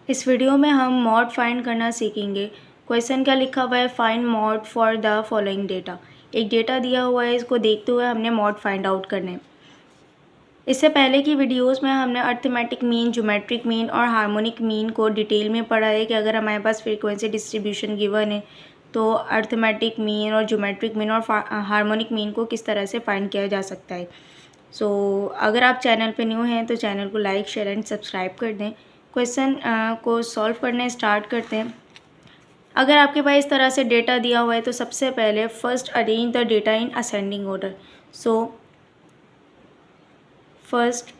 इस वीडियो में हम मॉड फाइंड करना सीखेंगे। क्वेश्चन क्या लिखा हुआ है, find mod for the following data. एक डेटा दिया हुआ है, इसको देखते हुए हमने मॉड फाइंड आउट करने। इससे पहले की वीडियोस में हमने अर्थमेटिक मीन, ज्योमेट्रिक मीन और हार्मोनिक मीन को डिटेल में पढ़ा है कि अगर हमारे पास फ्रीक्वेंसी डिस्ट्रीब्यूशन गिवन है तो अर्थमेटिक मीन और ज्योमेट्रिक मीन और हार्मोनिक मीन को किस तरह से फाइंड किया जा सकता है। अगर आप चैनल पे न्यू हैं तो चैनल को लाइक, शेयर एंड सब्सक्राइब कर दें। क्वेश्चन को सॉल्व करने स्टार्ट करते हैं। अगर आपके पास इस तरह से डेटा दिया हुआ है तो सबसे पहले first arrange the data in ascending order. First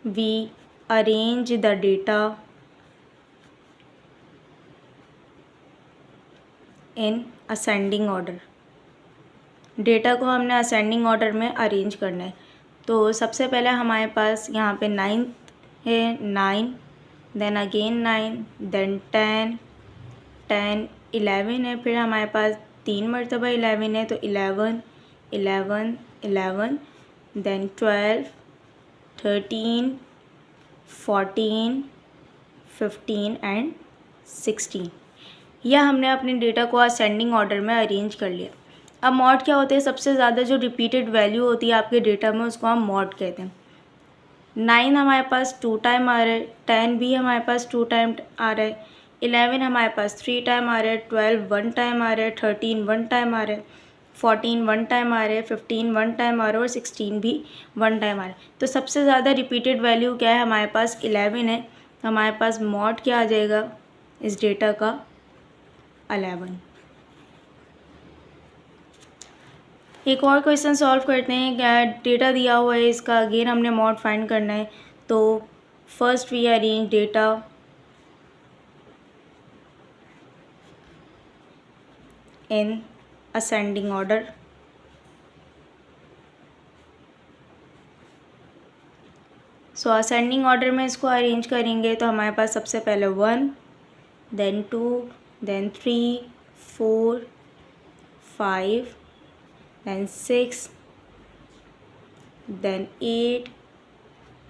we arrange the data in ascending order. Data को हमने असेंडिंग ऑर्डर में अरेंज करना है। तो सबसे पहले हमारे पास यहाँ पे 9 है, 9, देन अगेन 9, देन 10, 10, 11 है, फिर हमारे पास 3 मरतबा 11 है तो 11, 11, 11, देन 12, 13, 14, 15 एंड 16। यह हमने अपने डेटा को असेंडिंग ऑर्डर में अरेंज कर लिया। अब मॉड क्या होते हैं, सबसे ज़्यादा जो रिपीटेड वैल्यू होती है आपके डेटा में उसको हम मॉड कहते हैं। 9 हमारे पास 2 टाइम आ रहा है, 10 भी हमारे पास 2 टाइम आ रहा है, 11 हमारे पास 3 टाइम आ रहा है, 12 1 टाइम आ रहा है, 13 1 टाइम आ रहा है, 14 1 टाइम आ रहा है, 15 1 टाइम आ रहा है और 16 भी 1 टाइम आ रहा है। तो सबसे ज़्यादा रिपीटेड वैल्यू क्या है, हमारे पास 11 है, तो हमारे पास मॉड क्या आ जाएगा इस डेटा का, 11। एक और क्वेश्चन सॉल्व करते हैं। क्या डेटा दिया हुआ है, इसका अगेन हमने मॉड फाइंड करना है। तो first we arrange data in ascending order. Ascending order में इसको अरेंज करेंगे तो हमारे पास सबसे पहले 1, then 2, then 3, 4, 5, then 6, then 8,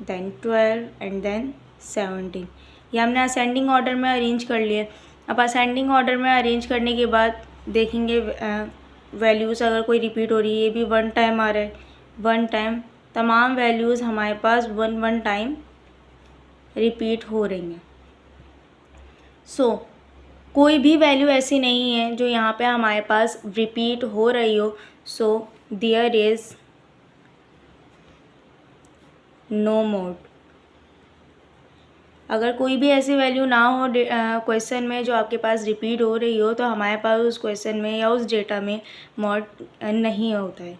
then 12 and then 17। ये हमने असेंडिंग ऑर्डर में अरेंज कर लिए। अब असेंडिंग ऑर्डर में अरेंज करने के बाद देखेंगे वैल्यूज़ अगर कोई रिपीट हो रही है, ये भी 1 टाइम आ रहा है, 1 टाइम, तमाम वैल्यूज़ हमारे पास 1 टाइम रिपीट हो रही हैं। कोई भी वैल्यू ऐसी नहीं है जो यहाँ पे हमारे पास रिपीट हो रही हो। There is no mode. अगर कोई भी ऐसी वैल्यू ना हो क्वेश्चन में जो आपके पास रिपीट हो रही हो तो हमारे पास उस क्वेश्चन में या उस डेटा में मॉड नहीं होता है।